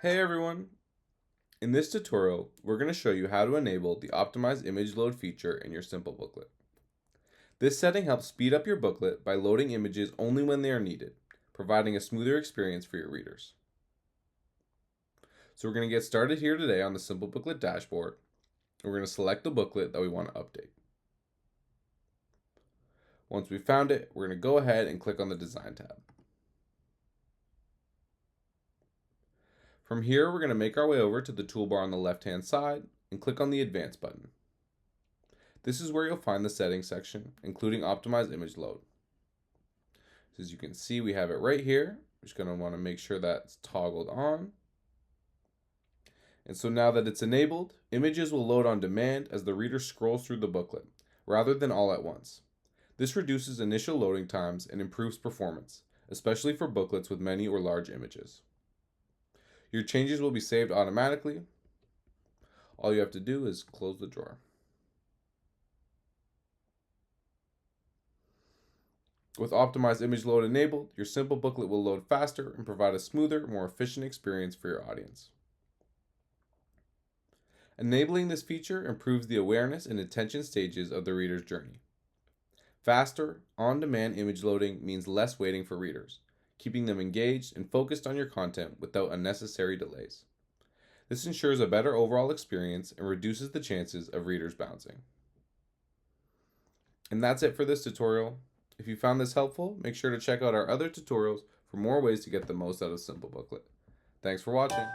Hey everyone! In this tutorial, we're going to show you how to enable the Optimize Image Load feature in your Simplebooklet. This setting helps speed up your booklet by loading images only when they are needed, providing a smoother experience for your readers. So we're going to get started here today on the Simplebooklet dashboard. We're going to select the booklet that we want to update. Once we've found it, we're going to go ahead and click on the Design tab. From here, we're going to make our way over to the toolbar on the left-hand side and click on the Advanced button. This is where you'll find the settings section, including Optimize Image Load. So as you can see, we have it right here. We're just going to want to make sure that's toggled on. And so now that it's enabled, images will load on demand as the reader scrolls through the booklet, rather than all at once. This reduces initial loading times and improves performance, especially for booklets with many or large images. Your changes will be saved automatically. All you have to do is close the drawer. With Optimized Image Load enabled, your Simplebooklet will load faster and provide a smoother, more efficient experience for your audience. Enabling this feature improves the awareness and attention stages of the reader's journey. Faster, on-demand image loading means less waiting for readers, keeping them engaged and focused on your content without unnecessary delays. This ensures a better overall experience and reduces the chances of readers bouncing. And that's it for this tutorial. If you found this helpful, make sure to check out our other tutorials for more ways to get the most out of Simplebooklet. Thanks for watching.